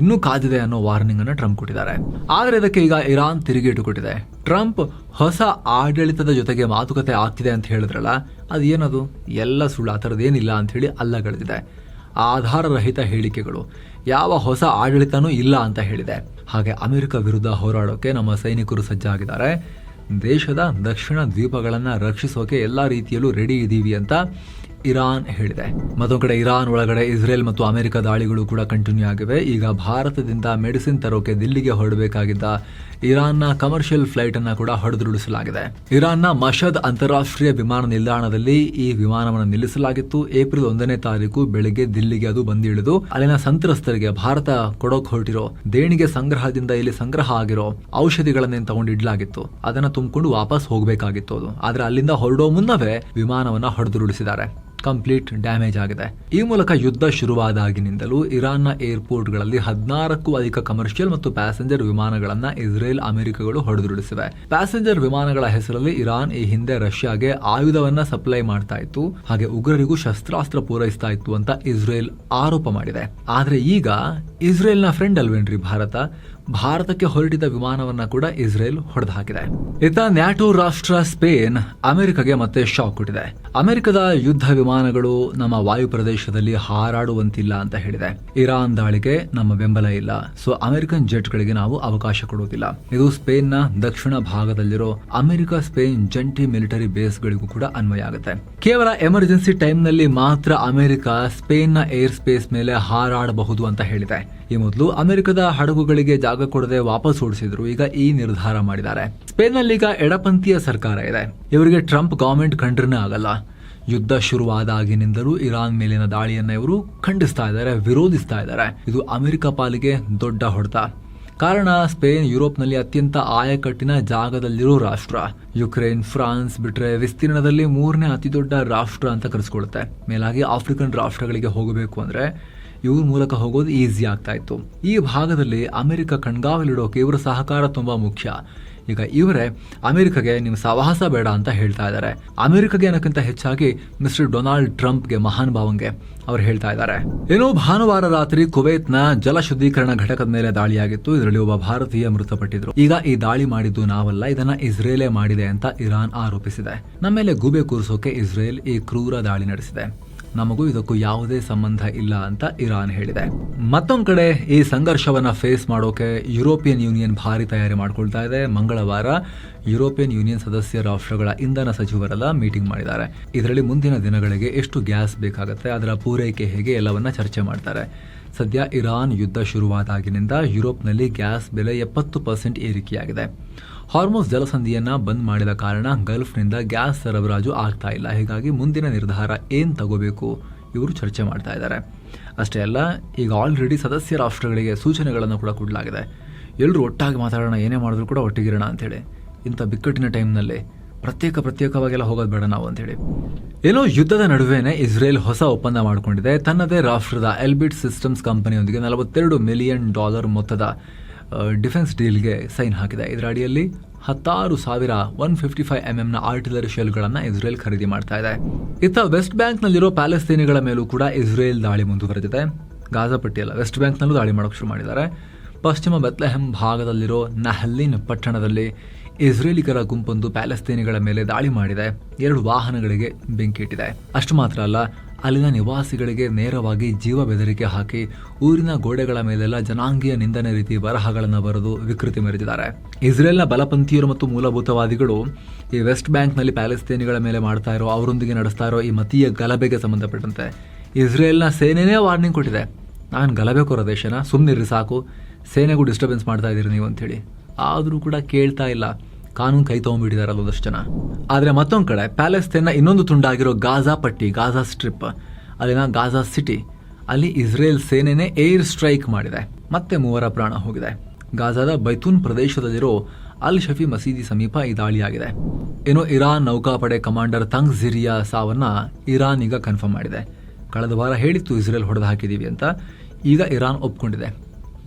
ಇನ್ನೂ ಕಾದಿದೆ ಅನ್ನೋ ವಾರ್ನಿಂಗ್ ಅನ್ನು ಟ್ರಂಪ್ ಕೊಟ್ಟಿದ್ದಾರೆ. ಆದ್ರೆ ಇದಕ್ಕೆ ಈಗ ಇರಾನ್ ತಿರುಗೇಟು ಕೊಟ್ಟಿದೆ. ಟ್ರಂಪ್ ಹೊಸ ಆಡಳಿತದ ಜೊತೆಗೆ ಮಾತುಕತೆ ಆಗ್ತಿದೆ ಅಂತ ಹೇಳಿದ್ರಲ್ಲ, ಅದು ಏನದು, ಎಲ್ಲ ಸುಳ್ಳು, ಆ ಥರದ್ದೇನಿಲ್ಲ ಅಂತ ಹೇಳಿ ಅಲ್ಲಗಳೆದಿದೆ. ಆಧಾರರಹಿತ ಹೇಳಿಕೆಗಳು, ಯಾವ ಹೊಸ ಆಡಳಿತನೂ ಇಲ್ಲ ಅಂತ ಹೇಳಿದೆ. ಹಾಗೆ ಅಮೆರಿಕ ವಿರುದ್ಧ ಹೋರಾಡೋಕೆ ನಮ್ಮ ಸೈನಿಕರು ಸಜ್ಜಾಗಿದ್ದಾರೆ. ದೇಶದ ದಕ್ಷಿಣ ದ್ವೀಪಗಳನ್ನ ರಕ್ಷಿಸೋಕೆ ಎಲ್ಲಾ ರೀತಿಯಲ್ಲೂ ರೆಡಿ ಇದೀವಿ ಅಂತ ಇರಾನ್ ಹೇಳಿದೆ. ಮತ್ತೊಂದು ಕಡೆ ಇರಾನ್ ಒಳಗಡೆ ಇಸ್ರೇಲ್ ಮತ್ತು ಅಮೆರಿಕ ದಾಳಿಗಳು ಕೂಡ ಕಂಟಿನ್ಯೂ ಆಗಿವೆ. ಈಗ ಭಾರತದಿಂದ ಮೆಡಿಸಿನ್ ತರೋಕೆ ದಿಲ್ಲಿಗೆ ಹೊರಡಬೇಕಾಗಿದ್ದ ಇರಾನ್ನ ಕಮರ್ಷಿಯಲ್ ಫ್ಲೈಟ್ ಅನ್ನ ಕೂಡ ಹೊಡೆದುರುಳಿಸಲಾಗಿದೆ. ಇರಾನ್ನ ಮಷದ್ ಅಂತಾರಾಷ್ಟ್ರೀಯ ವಿಮಾನ ನಿಲ್ದಾಣದಲ್ಲಿ ಈ ವಿಮಾನವನ್ನು ನಿಲ್ಲಿಸಲಾಗಿತ್ತು. ಏಪ್ರಿಲ್ 1ನೇ ತಾರೀಕು ಬೆಳಗ್ಗೆ ದಿಲ್ಲಿಗೆ ಅದು ಬಂದಿಳಿದು ಅಲ್ಲಿನ ಸಂತ್ರಸ್ತರಿಗೆ ಭಾರತ ಕೊಡೋಕ್ ಹೊರಟಿರೋ ದೇಣಿಗೆ ಸಂಗ್ರಹದಿಂದ ಇಲ್ಲಿ ಸಂಗ್ರಹ ಆಗಿರೋ ಔಷಧಿಗಳನ್ನೇನು ತಗೊಂಡು ಇಡ್ಲಾಗಿತ್ತು, ಅದನ್ನ ತುಂಬಿಕೊಂಡು ವಾಪಸ್ ಹೋಗಬೇಕಾಗಿತ್ತು ಅದು. ಆದ್ರೆ ಅಲ್ಲಿಂದ ಹೊರಡೋ ಮುನ್ನವೇ ವಿಮಾನವನ್ನ ಹೊಡೆದುರುಳಿಸಿದ್ದಾರೆ. ಕಂಪ್ಲೀಟ್ ಡ್ಯಾಮೇಜ್ ಆಗಿದೆ. ಈ ಮೂಲಕ ಯುದ್ಧ ಶುರುವಾದಾಗಿನಿಂದಲೂ ಇರಾನ್ನ ಏರ್ಪೋರ್ಟ್ಗಳಲ್ಲಿ 16ಕ್ಕೂ ಅಧಿಕ ಕಮರ್ಷಿಯಲ್ ಮತ್ತು ಪ್ಯಾಸೆಂಜರ್ ವಿಮಾನಗಳನ್ನ ಇಸ್ರೇಲ್, ಅಮೆರಿಕಗಳು ಹೊಡೆದುರುಳಿಸಿವೆ. ಪ್ಯಾಸೆಂಜರ್ ವಿಮಾನಗಳ ಹೆಸರಲ್ಲಿ ಇರಾನ್ ಈ ಹಿಂದೆ ರಷ್ಯಾಗೆ ಆಯುಧವನ್ನ ಸಪ್ಲೈ ಮಾಡ್ತಾ ಇತ್ತು, ಹಾಗೆ ಉಗ್ರರಿಗೂ ಶಸ್ತ್ರಾಸ್ತ್ರ ಪೂರೈಸ್ತಾ ಇತ್ತು ಅಂತ ಇಸ್ರೇಲ್ ಆರೋಪ ಮಾಡಿದೆ. ಆದ್ರೆ ಈಗ ಇಸ್ರೇಲ್ನ ಫ್ರೆಂಡ್ ಅಲ್ವೇನ್ರಿ ಭಾರತಕ್ಕೆ ಹೊರಟಿದ್ದ ವಿಮಾನವನ್ನ ಕೂಡ ಇಸ್ರೇಲ್ ಹೊಡೆದು ಹಾಕಿದೆ. ಇತ್ತ ನ್ಯಾಟೋ ರಾಷ್ಟ್ರ ಸ್ಪೇನ್ ಅಮೆರಿಕಗೆ ಮತ್ತೆ ಶಾಕ್ ಕೊಟ್ಟಿದೆ. ಅಮೆರಿಕದ ಯುದ್ಧ ವಿಮಾನಗಳು ನಮ್ಮ ವಾಯು ಪ್ರದೇಶದಲ್ಲಿ ಹಾರಾಡುವಂತಿಲ್ಲ ಅಂತ ಹೇಳಿದೆ. ಇರಾನ್ ದಾಳಿಗೆ ನಮ್ಮ ಬೆಂಬಲ ಇಲ್ಲ, ಸೊ ಅಮೆರಿಕನ್ ಜೆಟ್ಗಳಿಗೆ ನಾವು ಅವಕಾಶ ಕೊಡುವುದಿಲ್ಲ. ಇದು ಸ್ಪೇನ್ನ ದಕ್ಷಿಣ ಭಾಗದಲ್ಲಿರೋ ಅಮೆರಿಕ ಸ್ಪೇನ್ ಜಂಟಿ ಮಿಲಿಟರಿ ಬೇಸ್ಗಳಿಗೂ ಕೂಡ ಅನ್ವಯ ಆಗುತ್ತೆ. ಕೇವಲ ಎಮರ್ಜೆನ್ಸಿ ಟೈಮ್ ನಲ್ಲಿ ಮಾತ್ರ ಅಮೆರಿಕ ಸ್ಪೇನ್ನ ಏರ್ ಸ್ಪೇಸ್ ಮೇಲೆ ಹಾರಾಡಬಹುದು ಅಂತ ಹೇಳಿದೆ. ಈ ಮೊದಲು ಅಮೆರಿಕದ ಹಡಗುಗಳಿಗೆ ಜಾಗ ಕೊಡದೆ ವಾಪಸ್ ಓಡಿಸಿದ್ರು. ಈಗ ಈ ನಿರ್ಧಾರ ಮಾಡಿದ್ದಾರೆ. ಸ್ಪೇನ್ ನಲ್ಲಿ ಈಗ ಎಡಪಂಥೀಯ ಸರ್ಕಾರ ಇದೆ. ಇವರಿಗೆ ಟ್ರಂಪ್ ಗವರ್ಮೆಂಟ್ ಕಂಡ್ರೇ ಆಗಲ್ಲ. ಯುದ್ಧ ಶುರುವಾದಾಗಿನಿಂದಲೂ ಇರಾನ್ ಮೇಲಿನ ದಾಳಿಯನ್ನ ಇವರು ಖಂಡಿಸ್ತಾ ಇದ್ದಾರೆ, ವಿರೋಧಿಸ್ತಾ ಇದ್ದಾರೆ. ಇದು ಅಮೆರಿಕ ಪಾಲಿಗೆ ದೊಡ್ಡ ಹೊಡೆತ. ಕಾರಣ ಸ್ಪೇನ್ ಯುರೋಪ್ನಲ್ಲಿ ಅತ್ಯಂತ ಆಯಕಟ್ಟಿನ ಜಾಗದಲ್ಲಿರೋ ರಾಷ್ಟ್ರ. ಯುಕ್ರೇನ್, ಫ್ರಾನ್ಸ್ ಬಿಟ್ರೆ ವಿಸ್ತೀರ್ಣದಲ್ಲಿ 3ನೇ ಅತಿ ದೊಡ್ಡ ರಾಷ್ಟ್ರ ಅಂತ ಕರೆಸ್ಕೊಳುತ್ತೆ. ಮೇಲಾಗಿ ಆಫ್ರಿಕನ್ ರಾಷ್ಟ್ರಗಳಿಗೆ ಹೋಗಬೇಕು ಅಂದ್ರೆ ಇವ್ರ ಮೂಲಕ ಹೋಗೋದು ಈಸಿ ಆಗ್ತಾ ಇತ್ತು. ಈ ಭಾಗದಲ್ಲಿ ಅಮೆರಿಕ ಕಣ್ಗಾವಲಿಡೋಕೆ ಇವರ ಸಹಕಾರ ತುಂಬಾ ಮುಖ್ಯ. ಈಗ ಇವರೇ ಅಮೆರಿಕಗೆ ನಿಮ್ಮ ಸಹವಾಸ ಬೇಡ ಅಂತ ಹೇಳ್ತಾ ಇದ್ದಾರೆ. ಅಮೆರಿಕಗೆ ಅನ್ನೋಕ್ಕಿಂತ ಹೆಚ್ಚಾಗಿ ಮಿಸ್ಟರ್ ಡೊನಾಲ್ಡ್ ಟ್ರಂಪ್ಗೆ, ಮಹಾನ್ ಭಾವಂಗೆ ಅವ್ರು ಹೇಳ್ತಾ ಇದ್ದಾರೆ. ಏನೋ ಭಾನುವಾರ ರಾತ್ರಿ ಕುವೈತ್ನ ಜಲ ಶುದ್ಧೀಕರಣ ಘಟಕದ ಮೇಲೆ ದಾಳಿಯಾಗಿತ್ತು. ಇದರಲ್ಲಿ ಒಬ್ಬ ಭಾರತೀಯ ಮೃತಪಟ್ಟಿದ್ರು. ಈಗ ಈ ದಾಳಿ ಮಾಡಿದ್ದು ನಾವಲ್ಲ, ಇದನ್ನ ಇಸ್ರೇಲೇ ಮಾಡಿದೆ ಅಂತ ಇರಾನ್ ಆರೋಪಿಸಿದೆ. ನಮ್ಮ ಮೇಲೆ ಗೂಬೆ ಕೂರಿಸೋಕೆ ಇಸ್ರೇಲ್ ಈ ಕ್ರೂರ ದಾಳಿ ನಡೆಸಿದೆ. ನಮಗೂ ಇದಕ್ಕೂ ಯಾವುದೇ ಸಂಬಂಧ ಇಲ್ಲ ಅಂತ ಇರಾನ್ ಹೇಳಿದೆ. ಮತ್ತೊಂದು ಕಡೆ ಈ ಸಂಘರ್ಷವನ್ನ ಫೇಸ್ ಮಾಡೋಕೆ ಯುರೋಪಿಯನ್ ಯೂನಿಯನ್ ಭಾರಿ ತಯಾರಿ ಮಾಡ್ಕೊಳ್ತಾ ಇದೆ. ಮಂಗಳವಾರ ಯುರೋಪಿಯನ್ ಯೂನಿಯನ್ ಸದಸ್ಯ ರಾಷ್ಟ್ರಗಳ ಇಂಧನ ಸಚಿವರೆಲ್ಲ ಮೀಟಿಂಗ್ ಮಾಡಿದ್ದಾರೆ. ಇದರಲ್ಲಿ ಮುಂದಿನ ದಿನಗಳಿಗೆ ಎಷ್ಟು ಗ್ಯಾಸ್ ಬೇಕಾಗುತ್ತೆ, ಅದರ ಪೂರೈಕೆ ಹೇಗೆ ಎಲ್ಲವನ್ನ ಚರ್ಚೆ ಮಾಡ್ತಾರೆ. ಸದ್ಯ ಇರಾನ್ ಯುದ್ಧ ಶುರುವಾದಾಗಿನಿಂದ ಯುರೋಪ್ನಲ್ಲಿ ಗ್ಯಾಸ್ ಬೆಲೆ 70% ಏರಿಕೆಯಾಗಿದೆ. ಹಾರ್ಮುಜ್ ಜಲಸಂಧಿಯನ್ನ ಬಂದ್ ಮಾಡಿದ ಕಾರಣ ಗಲ್ಫ್ನಿಂದ ಗ್ಯಾಸ್ ಸರಬರಾಜು ಆಗ್ತಾ ಇಲ್ಲ. ಹೀಗಾಗಿ ಮುಂದಿನ ನಿರ್ಧಾರ ಏನ್ ತಗೋಬೇಕು ಇವರು ಚರ್ಚೆ ಮಾಡ್ತಾ ಇದ್ದಾರೆ. ಅಷ್ಟೇ ಅಲ್ಲ, ಈಗ ಆಲ್ರೆಡಿ ಸದಸ್ಯ ರಾಷ್ಟ್ರಗಳಿಗೆ ಸೂಚನೆಗಳನ್ನು ಕೂಡ ಕೊಡಲಾಗಿದೆ. ಎಲ್ಲರೂ ಒಟ್ಟಾಗಿ ಮಾತಾಡೋಣ, ಏನೇ ಮಾಡಿದ್ರು ಕೂಡ ಒಟ್ಟಿಗಿರೋಣ ಅಂಥೇಳಿ. ಇಂಥ ಬಿಕ್ಕಟ್ಟಿನ ಟೈಮ್ನಲ್ಲಿ ಪ್ರತ್ಯೇಕವಾಗೆಲ್ಲ ಹೋಗೋದು ಬೇಡ ನಾವು ಅಂಥೇಳಿ. ಏನೋ ಯುದ್ಧದ ನಡುವೆನೇ ಇಸ್ರೇಲ್ ಹೊಸ ಒಪ್ಪಂದ ಮಾಡಿಕೊಂಡಿದೆ. ತನ್ನದೇ ರಾಷ್ಟ್ರದ ಎಲ್ಬಿಟ್ ಸಿಸ್ಟಮ್ಸ್ ಕಂಪನಿಯೊಂದಿಗೆ $42 ಮಿಲಿಯನ್ ಮೊತ್ತದ ಡಿಫೆನ್ಸ್ ಡೀಲ್ಗೆ ಸೈನ್ ಹಾಕಿದೆ. ಇದರ ಅಡಿಯಲ್ಲಿ 16,000 155mm ಆರ್ಟಿಲರಿ ಶೆಲ್ಗಳನ್ನು ಇಸ್ರೇಲ್ ಖರೀದಿ ಮಾಡ್ತಾ ಇದೆ. ಇತ್ತ ವೆಸ್ಟ್ ಬ್ಯಾಂಕ್ನಲ್ಲಿರೋ ಪ್ಯಾಲೆಸ್ತೇನಿಗಳ ಮೇಲೂ ಕೂಡ ಇಸ್ರೇಲ್ ದಾಳಿ ಮುಂದುವರೆದಿದೆ. ಗಾಜಾ ಪಟ್ಟಿಯಲ್ಲ, ವೆಸ್ಟ್ ಬ್ಯಾಂಕ್ನಲ್ಲೂ ದಾಳಿ ಮಾಡೋಕೆ ಶುರು ಮಾಡಿದ್ದಾರೆ. ಪಶ್ಚಿಮ ಬೆತ್ಲೆಹೆಮ್ ಭಾಗದಲ್ಲಿರೋ ನಹಲ್ಲಿನ್ ಪಟ್ಟಣದಲ್ಲಿ ಇಸ್ರೇಲಿಗರ ಗುಂಪೊಂದು ಪ್ಯಾಲೆಸ್ತೇನಿಗಳ ಮೇಲೆ ದಾಳಿ ಮಾಡಿದೆ. 2 ವಾಹನಗಳಿಗೆ ಬೆಂಕಿ ಇಟ್ಟಿದೆ. ಅಷ್ಟು ಮಾತ್ರ ಅಲ್ಲ, ಅಲ್ಲಿನ ನಿವಾಸಿಗಳಿಗೆ ನೇರವಾಗಿ ಜೀವ ಬೆದರಿಕೆ ಹಾಕಿ ಊರಿನ ಗೋಡೆಗಳ ಮೇಲೆಲ್ಲ ಜನಾಂಗೀಯ ನಿಂದನೆ ರೀತಿ ಬರಹಗಳನ್ನು ಬರೆದು ವಿಕೃತಿ ಮೆರೆದಿದ್ದಾರೆ. ಇಸ್ರೇಲ್ನ ಬಲಪಂಥೀಯರು ಮತ್ತು ಮೂಲಭೂತವಾದಿಗಳು ಈ ವೆಸ್ಟ್ ಬ್ಯಾಂಕ್ನಲ್ಲಿ ಪ್ಯಾಲೆಸ್ತೇನಿಗಳ ಮೇಲೆ ಮಾಡ್ತಾ ಇರೋ, ಅವರೊಂದಿಗೆ ನಡೆಸ್ತಾ ಇರೋ ಈ ಮತೀಯ ಗಲಭೆಗೆ ಸಂಬಂಧಪಟ್ಟಂತೆ ಇಸ್ರೇಲ್ನ ಸೇನೆನೇ ವಾರ್ನಿಂಗ್ ಕೊಟ್ಟಿದೆ. ನಾನು ಗಲಭೆ ಕೋರೋ ದೇಶನ, ಸುಮ್ಮನಿರ್ರಿ ಸಾಕು, ಸೇನೆಗೂ ಡಿಸ್ಟರ್ಬೆನ್ಸ್ ಮಾಡ್ತಾ ಇದ್ದೀರಿ ನೀವು ಅಂಥೇಳಿ. ಆದರೂ ಕೂಡ ಕೇಳ್ತಾ ಇಲ್ಲ, ಕಾನೂನು ಕೈ ತೊಗೊಂಡ್ಬಿಟ್ಟಿದಾರಲ್ಲ ಒಂದಷ್ಟು ಜನ. ಆದರೆ ಮತ್ತೊಂದು ಕಡೆ ಪ್ಯಾಲೆಸ್ತೇನ್ನ ಇನ್ನೊಂದು ತುಂಡಾಗಿರೋ ಗಾಜಾ ಪಟ್ಟಿ, ಗಾಜಾ ಸ್ಟ್ರಿಪ್, ಅಲ್ಲಿನ ಗಾಜಾ ಸಿಟಿ, ಅಲ್ಲಿ ಇಸ್ರೇಲ್ ಸೇನೆನೇ ಏರ್ ಸ್ಟ್ರೈಕ್ ಮಾಡಿದೆ. ಮತ್ತೆ 3 ಪ್ರಾಣ ಹೋಗಿದೆ. ಗಾಜಾದ ಬೈತೂನ್ ಪ್ರದೇಶದಲ್ಲಿರೋ ಅಲ್ ಶಫಿ ಮಸೀದಿ ಸಮೀಪ ಈ ದಾಳಿಯಾಗಿದೆ. ಇನ್ನು ಇರಾನ್ ನೌಕಾಪಡೆ ಕಮಾಂಡರ್ ತಂಗ್ ಝಿರಿಯಾ ಸಾವನ್ನ ಇರಾನ್ ಈಗ ಕನ್ಫರ್ಮ್ ಮಾಡಿದೆ. ಕಳೆದ ವಾರ ಹೇಳಿತ್ತು ಇಸ್ರೇಲ್ ಹೊಡೆದು ಹಾಕಿದ್ದೀವಿ ಅಂತ. ಈಗ ಇರಾನ್ ಒಪ್ಕೊಂಡಿದೆ.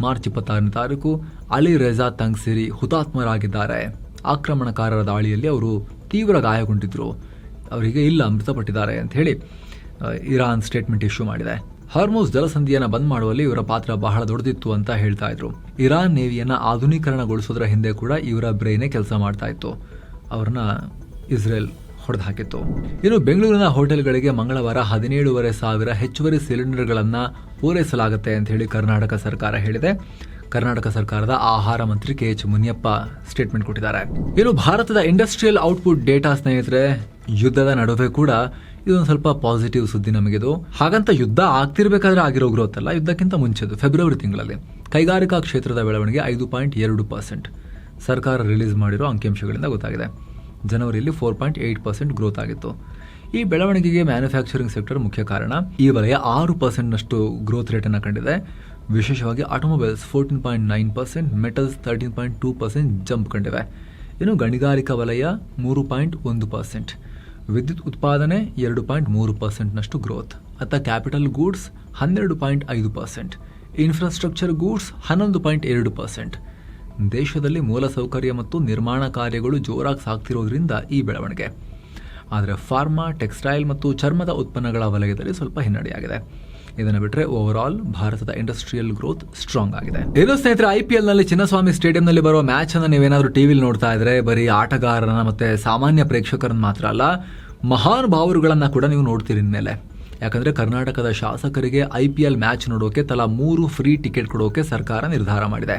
ಮಾರ್ಚ್ 26ನೇ ತಾರೀಕು ಅಲಿ ರೆಜಾ ತಂಗ್ ಸಿರಿ ಹುತಾತ್ಮರಾಗಿದ್ದಾರೆ. ಆಕ್ರಮಣಕಾರರ ದಾಳಿಯಲ್ಲಿ ಅವರು ತೀವ್ರ ಗಾಯಗೊಂಡಿದ್ರು, ಅವರಿಗೆ ಇಲ್ಲ ಮೃತಪಟ್ಟಿದ್ದಾರೆ ಅಂತ ಹೇಳಿ ಇರಾನ್ ಸ್ಟೇಟ್ಮೆಂಟ್ ಇಶ್ಯೂ ಮಾಡಿದೆ. ಹಾರ್ಮುಜ್ ಜಲಸಂಧಿಯನ್ನು ಬಂದ್ ಮಾಡುವಲ್ಲಿ ಇವರ ಪಾತ್ರ ಬಹಳ ದೊಡ್ಡದಿತ್ತು ಅಂತ ಹೇಳ್ತಾ ಇದ್ರು. ಇರಾನ್ ನೇವಿಯನ್ನ ಆಧುನೀಕರಣಗೊಳಿಸೋದ್ರ ಹಿಂದೆ ಕೂಡ ಇವರ ಬ್ರೈನೇ ಕೆಲಸ ಮಾಡ್ತಾ ಇತ್ತು. ಅವ್ರನ್ನ ಇಸ್ರೇಲ್ ಹೊಡೆದು ಹಾಕಿತ್ತು. ಇನ್ನು ಬೆಂಗಳೂರಿನ ಹೋಟೆಲ್ಗಳಿಗೆ ಮಂಗಳವಾರ 17,500 ಹೆಚ್ಚುವರಿ ಸಿಲಿಂಡರ್ಗಳನ್ನು ಪೂರೈಸಲಾಗುತ್ತೆ ಅಂತ ಹೇಳಿ ಕರ್ನಾಟಕ ಸರ್ಕಾರ ಹೇಳಿದೆ. ಕರ್ನಾಟಕ ಸರ್ಕಾರದ ಆಹಾರ ಮಂತ್ರಿ KH ಮುನಿಯಪ್ಪ ಸ್ಟೇಟ್ಮೆಂಟ್ ಕೊಟ್ಟಿದ್ದಾರೆ. ಇನ್ನು ಭಾರತದ ಇಂಡಸ್ಟ್ರಿಯಲ್ ಔಟ್ಪುಟ್ ಡೇಟಾ ಸ್ನೇಹಿತರೆ, ಯುದ್ಧದ ನಡುವೆ ಕೂಡ ಇದೊಂದು ಸ್ವಲ್ಪ ಪಾಸಿಟಿವ್ ಸುದ್ದಿ ನಮಗಿದು. ಹಾಗಂತ ಯುದ್ಧ ಆಗ್ತಿರ್ಬೇಕಾದ್ರೆ ಆಗಿರೋ ಗ್ರೋತ್ ಅಲ್ಲ, ಯುದ್ಧಕ್ಕಿಂತ ಮುಂಚೆದು ಫೆಬ್ರವರಿ ತಿಂಗಳಲ್ಲಿ ಕೈಗಾರಿಕಾ ಕ್ಷೇತ್ರದ ಬೆಳವಣಿಗೆ 5.2% ಸರ್ಕಾರ ರಿಲೀಸ್ ಮಾಡಿರೋ ಅಂಕಿಅಂಶಗಳಿಂದ ಗೊತ್ತಾಗಿದೆ. ಜನವರಿಯಲ್ಲಿ 4.8% ಗ್ರೋತ್ ಆಗಿತ್ತು. ಈ ಬೆಳವಣಿಗೆಗೆ ಮ್ಯಾನುಫ್ಯಾಕ್ಚರಿಂಗ್ ಸೆಕ್ಟರ್ ಮುಖ್ಯ ಕಾರಣ. ಈ ವಲಯ 6%ನಷ್ಟು ಗ್ರೋತ್ ರೇಟನ್ನು ಕಂಡಿದೆ. ವಿಶೇಷವಾಗಿ ಆಟೋಮೊಬೈಲ್ಸ್ 14.9%, ಮೆಟಲ್ಸ್ 13.2% ಜಂಪ್ ಕಂಡಿವೆ. ಇನ್ನು ಗಣಿಗಾರಿಕಾ ವಲಯ 3.1%, ವಿದ್ಯುತ್ ಉತ್ಪಾದನೆ 2.3%ನಷ್ಟು ಗ್ರೋತ್. ಅತ್ತ ಕ್ಯಾಪಿಟಲ್ ಗೂಡ್ಸ್ 12.5%, ಇನ್ಫ್ರಾಸ್ಟ್ರಕ್ಚರ್ ಗೂಡ್ಸ್ 11.2%. ದೇಶದಲ್ಲಿ ಮೂಲಸೌಕರ್ಯ ಮತ್ತು ನಿರ್ಮಾಣ ಕಾರ್ಯಗಳು ಜೋರಾಗಿ ಸಾಗ್ತಿರೋದ್ರಿಂದ ಈ ಬೆಳವಣಿಗೆ. ಆದರೆ ಫಾರ್ಮಾ, ಟೆಕ್ಸ್ಟೈಲ್ ಮತ್ತು ಚರ್ಮದ ಉತ್ಪನ್ನಗಳ ವಲಯದಲ್ಲಿ ಸ್ವಲ್ಪ ಹಿನ್ನಡೆಯಾಗಿದೆ. ಇದನ್ನು ಬಿಟ್ಟರೆ ಓವರ್ ಆಲ್ ಭಾರತದ ಇಂಡಸ್ಟ್ರಿಯಲ್ ಗ್ರೋತ್ ಸ್ಟ್ರಾಂಗ್ ಆಗಿದೆ. ಇದು ಸ್ನೇಹಿತರೆ, IPL ನಲ್ಲಿ ಚಿನ್ನಸ್ವಾಮಿ ಸ್ಟೇಡಿಯಂನಲ್ಲಿ ಬರುವ ಮ್ಯಾಚ್ ಅನ್ನು ನೀವೇನಾದ್ರೂ ಟಿವಿಲಿ ನೋಡ್ತಾ ಇದ್ರೆ ಬರೀ ಆಟಗಾರರನ್ನ ಮತ್ತೆ ಸಾಮಾನ್ಯ ಪ್ರೇಕ್ಷಕರನ್ನ ಮಾತ್ರ ಅಲ್ಲ, ಮಹಾನ್ ಭಾವರುಗಳನ್ನ ಕೂಡ ನೀವು ನೋಡ್ತೀರಿ ಇನ್ಮೇಲೆ. ಯಾಕಂದ್ರೆ ಕರ್ನಾಟಕದ ಶಾಸಕರಿಗೆ IPL ಮ್ಯಾಚ್ ನೋಡೋಕೆ ತಲಾ 3 ಫ್ರೀ ಟಿಕೆಟ್ ಕೊಡೋಕೆ ಸರ್ಕಾರ ನಿರ್ಧಾರ ಮಾಡಿದೆ.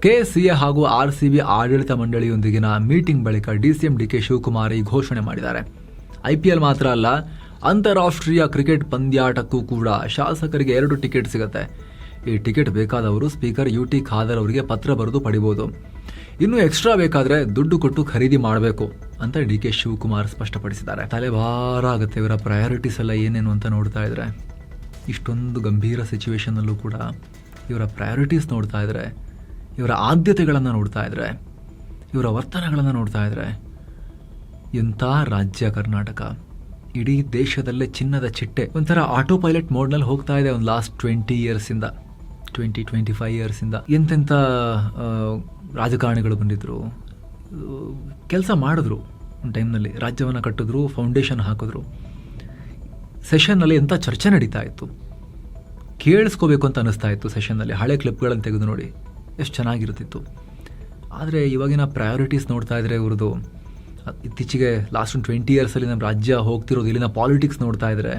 KCA ಹಾಗೂ RCB ಆಡಳಿತ ಮಂಡಳಿಯೊಂದಿಗಿನ ಮೀಟಿಂಗ್ ಬಳಿಕ DCM DK ಶಿವಕುಮಾರ್ ಈ ಘೋಷಣೆ ಮಾಡಿದ್ದಾರೆ. IPL ಮಾತ್ರ ಅಲ್ಲ, ಅಂತಾರಾಷ್ಟ್ರೀಯ ಕ್ರಿಕೆಟ್ ಪಂದ್ಯಾಟಕ್ಕೂ ಕೂಡ ಶಾಸಕರಿಗೆ 2 ಟಿಕೆಟ್ ಸಿಗುತ್ತೆ. ಈ ಟಿಕೆಟ್ ಬೇಕಾದವರು ಸ್ಪೀಕರ್ UT ಖಾದರ್ ಅವರಿಗೆ ಪತ್ರ ಬರೆದು ಪಡಿಬೋದು. ಇನ್ನು ಎಕ್ಸ್ಟ್ರಾ ಬೇಕಾದ್ರೆ ದುಡ್ಡು ಕೊಟ್ಟು ಖರೀದಿ ಮಾಡಬೇಕು ಅಂತ DK ಶಿವಕುಮಾರ್ ಸ್ಪಷ್ಟಪಡಿಸಿದ್ದಾರೆ. ತಲೆಭಾರ ಆಗುತ್ತೆ ಇವರ ಪ್ರಯಾರಿಟೀಸ್ ಎಲ್ಲ ಏನೇನು ಅಂತ ನೋಡ್ತಾ ಇದ್ರೆ. ಇಷ್ಟೊಂದು ಗಂಭೀರ ಸಿಚುವೇಶನ್ನಲ್ಲೂ ಕೂಡ ಇವರ ಪ್ರಯಾರಿಟೀಸ್ ನೋಡ್ತಾ ಇದ್ರೆ, ಇವರ ಆದ್ಯತೆಗಳನ್ನು ನೋಡ್ತಾ ಇದ್ರೆ, ಇವರ ವರ್ತನೆಗಳನ್ನು ನೋಡ್ತಾ ಇದ್ರೆ, ಎಂಥ ರಾಜ್ಯ ಕರ್ನಾಟಕ. ಇಡೀ ದೇಶದಲ್ಲೇ ಚಿನ್ನದ ಚಿಟ್ಟೆ ಒಂಥರ ಆಟೋ ಪೈಲಟ್ ಮೋಡ್ನಲ್ಲಿ ಹೋಗ್ತಾ ಇದೆ ಒಂದು ಲಾಸ್ಟ್ 20-25 ಇಯರ್ಸಿಂದ. ಎಂತೆಂಥ ರಾಜಕಾರಣಿಗಳು ಬಂದಿದ್ರು, ಕೆಲಸ ಮಾಡಿದ್ರು, ಒಂದು ಟೈಮ್ನಲ್ಲಿ ರಾಜ್ಯವನ್ನು ಕಟ್ಟಿದ್ರು, ಫೌಂಡೇಶನ್ ಹಾಕಿದ್ರು. ಸೆಷನ್ನಲ್ಲಿ ಎಂಥ ಚರ್ಚೆ ನಡೀತಾ ಇತ್ತು, ಕೇಳಿಸ್ಕೋಬೇಕು ಅಂತ ಅನ್ನಿಸ್ತಾ ಇತ್ತು. ಸೆಷನ್ನಲ್ಲಿ ಹಳೆ ಕ್ಲಿಪ್ಗಳನ್ನು ತೆಗೆದು ನೋಡಿ ಎಷ್ಟು ಚೆನ್ನಾಗಿರ್ತಿತ್ತು. ಆದರೆ ಇವಾಗಿನ ಪ್ರಯಾರಿಟೀಸ್ ನೋಡ್ತಾ ಇದ್ರೆ ಇವ್ರದ್ದು, ಇತ್ತೀಚೆಗೆ ಲಾಸ್ಟ್ 20 ಇಯರ್ಸಲ್ಲಿ ನಮ್ಮ ರಾಜ್ಯ ಹೋಗ್ತಿರೋದು, ಇಲ್ಲಿನ ಪಾಲಿಟಿಕ್ಸ್ ನೋಡ್ತಾ ಇದ್ರೆ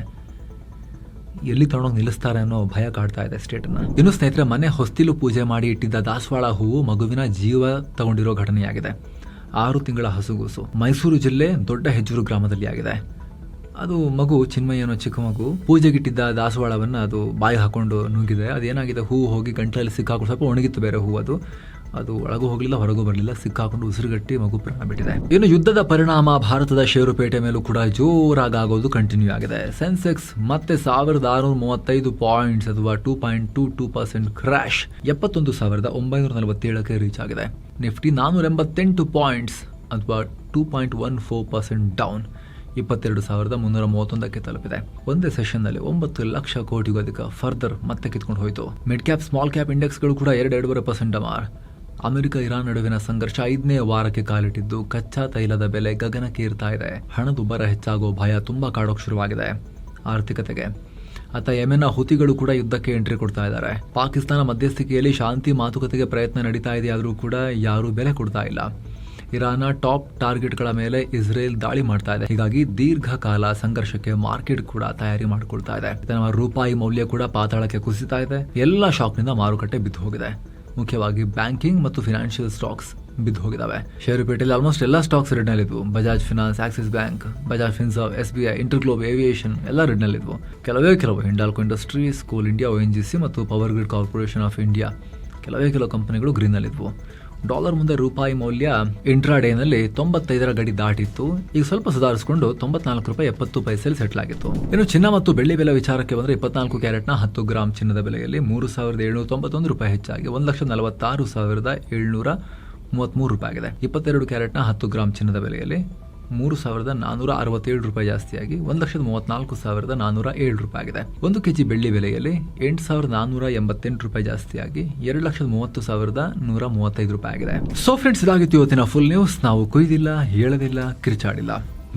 ಎಲ್ಲಿ ತಗೊಂಡೋಗಿ ನಿಲ್ಲಿಸ್ತಾರೆ ಅನ್ನೋ ಭಯ ಕಾಡ್ತಾ ಇದೆ ಸ್ಟೇಟನ್ನು. ಇನ್ನು ಸ್ನೇಹಿತರೆ, ಮನೆ ಹೊಸ್ತಿಲು ಪೂಜೆ ಮಾಡಿ ಇಟ್ಟಿದ್ದ ದಾಸವಾಳ ಹೂವು ಮಗುವಿನ ಜೀವ ತಗೊಂಡಿರೋ ಘಟನೆಯಾಗಿದೆ. 6 ತಿಂಗಳ ಹಸುಗೂಸು ಮೈಸೂರು ಜಿಲ್ಲೆ ದೊಡ್ಡ ಹೆಜ್ಜೂರು ಗ್ರಾಮದಲ್ಲಿ ಆಗಿದೆ. ಅದು ಮಗು ಚಿನ್ಮಯ್ಯ ಅನ್ನೋ ಚಿಕ್ಕ ಮಗು ಪೂಜೆಗಿಟ್ಟಿದ್ದ ದಾಸವಾಳವನ್ನು ಅದು ಬಾಯಿ ಹಾಕೊಂಡು ನುಗ್ಗಿದೆ. ಅದೇನಾಗಿದೆ, ಹೂವು ಹೋಗಿ ಗಂಟಲಲ್ಲಿ ಸಿಕ್ಕಾಕೊಂಡು ಸ್ವಲ್ಪ ಒಣಗಿತ್ತು ಬೇರೆ ಹೂವು. ಅದು ಅದು ಒಳಗೂ ಹೋಗಲಿಲ್ಲ, ಹೊರಗೂ ಬರಲಿಲ್ಲ, ಸಿಕ್ಕಾಕೊಂಡು ಉಸಿರುಗಟ್ಟಿ ಮಗು ಪ್ರಾಣ ಬಿಟ್ಟಿದೆ. ಇನ್ನು ಯುದ್ಧದ ಪರಿಣಾಮ ಭಾರತದ ಷೇರುಪೇಟೆ ಮೇಲೂ ಕೂಡ ಜೋರಾಗೋದು ಕಂಟಿನ್ಯೂ ಆಗಿದೆ. ಸೆನ್ಸೆಕ್ಸ್ ಮತ್ತೆ 1635 ಪಾಯಿಂಟ್ಸ್ ಅಥವಾ 2.22% ಕ್ರಾಶ್ 71,947ಕ್ಕೆ ರೀಚ್ ಆಗಿದೆ. ನಿಫ್ಟಿ 488 ಪಾಯಿಂಟ್ಸ್ ಅಥವಾ 2.14% ಡೌನ್ 22,331ಕ್ಕೆ ತಲುಪಿದೆ. ಒಂದೇ ಸೆಷನ್ನಲ್ಲಿ 9 ಲಕ್ಷ ಕೋಟಿಗೂ ಅಧಿಕ ಫರ್ದರ್ ಮತ್ತೆ ಕಿತ್ಕೊಂಡು ಹೋಯಿತು. ಮಿಡ್ ಕ್ಯಾಪ್ ಸ್ಮಾಲ್ ಕ್ಯಾಪ್ ಇಂಡೆಕ್ಸ್ಗಳು ಕೂಡ 2.5% ಡಮಾರ್. ಅಮೆರಿಕ ಇರಾನ್ ನಡುವಿನ ಸಂಘರ್ಷ 5ನೇ ವಾರಕ್ಕೆ ಕಾಲಿಟ್ಟಿದ್ದು ಕಚ್ಚಾ ತೈಲದ ಬೆಲೆ ಗಗನಕ್ಕೇರ್ತಾ ಇದೆ. ಹಣದುಬ್ಬರ ಹೆಚ್ಚಾಗೋ ಭಯ ತುಂಬಾ ಕಾಡೋಕ್ ಶುರುವಾಗಿದೆ ಆರ್ಥಿಕತೆಗೆ. ಅತ್ತ ಯೆಮೆನ್ನ ಹುತಿಗಳು ಕೂಡ ಯುದ್ಧಕ್ಕೆ ಎಂಟ್ರಿ ಕೊಡ್ತಾ ಇದ್ದಾರೆ. ಪಾಕಿಸ್ತಾನ ಮಧ್ಯಸ್ಥಿಕೆಯಲ್ಲಿ ಶಾಂತಿ ಮಾತುಕತೆಗೆ ಪ್ರಯತ್ನ ನಡೀತಾ ಇದೆಯಾದರೂ ಕೂಡ ಯಾರೂ ಬೆಲೆ ಕೊಡ್ತಾ ಇಲ್ಲ. ಇರಾನ್ನ ಟಾಪ್ ಟಾರ್ಗೆಟ್ಗಳ ಮೇಲೆ ಇಸ್ರೇಲ್ ದಾಳಿ ಮಾಡ್ತಾ ಇದೆ. ಹೀಗಾಗಿ ದೀರ್ಘಕಾಲ ಸಂಘರ್ಷಕ್ಕೆ ಮಾರ್ಕೆಟ್ ಕೂಡ ತಯಾರಿ ಮಾಡಿಕೊಳ್ತಾ ಇದೆ. ನಮ್ಮ ರೂಪಾಯಿ ಮೌಲ್ಯ ಕೂಡ ಪಾತಾಳಕ್ಕೆ ಕುಸಿತಾ ಇದೆ. ಎಲ್ಲ ಶಾಕ್ನಿಂದ ಮಾರುಕಟ್ಟೆ ಬಿದ್ದು ಹೋಗಿದೆ. ಮುಖ್ಯವಾಗಿ ಬ್ಯಾಂಕಿಂಗ್ ಮತ್ತು ಫಿನಾನ್ಷಿಯಲ್ ಸ್ಟಾಕ್ಸ್ ಬಿದ್ದು ಹೋಗಿದ್ದಾವೆ. ಷೇರುಪೇಟೆಯಲ್ಲಿ ಆಲ್ಮೋಸ್ಟ್ ಎಲ್ಲ ಸ್ಟಾಕ್ಸ್ ರೆಡ್ನಲ್ಲಿದ್ವು. Bajaj finance, Axis bank, Bajaj Finserv, SBI, InterGlobe aviation ಎಲ್ಲ ರೆಡ್ನಲ್ಲಿದ್ವು. ಕೆಲವು Hindalco industries, Coal India, ONGC ಮತ್ತು power grid corporation of India ಕೆಲವು ಕಂಪನಿಗಳು ಗ್ರೀನ್ನಲ್ಲಿದ್ವು. ಡಾಲರ್ ಮುಂದೆ ರೂಪಾಯಿ ಮೌಲ್ಯ ಇಂಟ್ರಾಡೇನಲ್ಲಿ 95ರ ಗಡಿ ದಾಟಿತ್ತು. ಈಗ ಸ್ವಲ್ಪ ಸುಧಾರಿಸಿಕೊಂಡು 94 ರೂಪಾಯಿ 70 ಪೈಸೆಯಲ್ಲಿ ಸೆಟ್ಲ್ ಆಗಿತ್ತು. ಇನ್ನು ಚಿನ್ನ ಮತ್ತು ಬೆಳ್ಳಿ ಬೆಲೆ ವಿಚಾರಕ್ಕೆ ಬಂದರೆ 24 ಕ್ಯಾರೆಟ್ನ 10 ಗ್ರಾಂ ಚಿನ್ನದ ಬೆಲೆಯಲ್ಲಿ 3,791 ರೂಪಾಯಿ ಹೆಚ್ಚಾಗಿ 1,46,733 ರೂಪಾಯಿ ಆಗಿದೆ. 22 ಕ್ಯಾರೆಟ್ನ 10 ಗ್ರಾಂ ಚಿನ್ನದ ಬೆಲೆಯಲ್ಲಿ 3,467 ರೂಪಾಯಿ ಜಾಸ್ತಿಯಾಗಿ 1,34,407 ರೂಪಾಯಿ ಆಗಿದೆ. 1 ಕೆಜಿ ಬೆಳ್ಳಿ ಬೆಲೆಯಲ್ಲಿ 8,488 ರೂಪಾಯಿ ಜಾಸ್ತಿಯಾಗಿ 2,30,135 ರೂಪಾಯಿ ಆಗಿದೆ. ಸೊ ಫ್ರೆಂಡ್ಸ್, ಇದಾಗಿತ್ತು ಇವತ್ತಿನ ಫುಲ್ ನ್ಯೂಸ್. ನಾವು ಕೊಯ್ದಿಲ್ಲ, ಹೇಳದಿಲ್ಲ, ಕಿರ್ಚಾಡಿಲ್ಲ,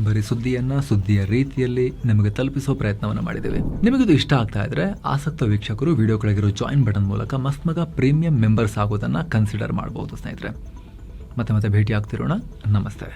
ಬರೀ ಸುದ್ದಿಯ ರೀತಿಯಲ್ಲಿ ನಿಮಗೆ ತಲುಪಿಸೋ ಪ್ರಯತ್ನವನ್ನ ಮಾಡಿದ್ದೇವೆ. ನಿಮಗಿದು ಇಷ್ಟ ಆಗ್ತಾ ಇದ್ರೆ ಆಸಕ್ತ ವೀಕ್ಷಕರು ವಿಡಿಯೋ ಕೆಳಗಿರೋ ಜಾಯಿನ್ ಬಟನ್ ಮೂಲಕ ಮಸ್ತ್ ಮಗ ಪ್ರೀಮಿಯಂ ಮೆಂಬರ್ಸ್ ಆಗೋದನ್ನ ಕನ್ಸಿಡರ್ ಮಾಡಬಹುದು ಸ್ನೇಹಿತರೆ. ಮತ್ತೆ ಭೇಟಿ ಆಗ್ತಿರೋಣ. ನಮಸ್ತೆ.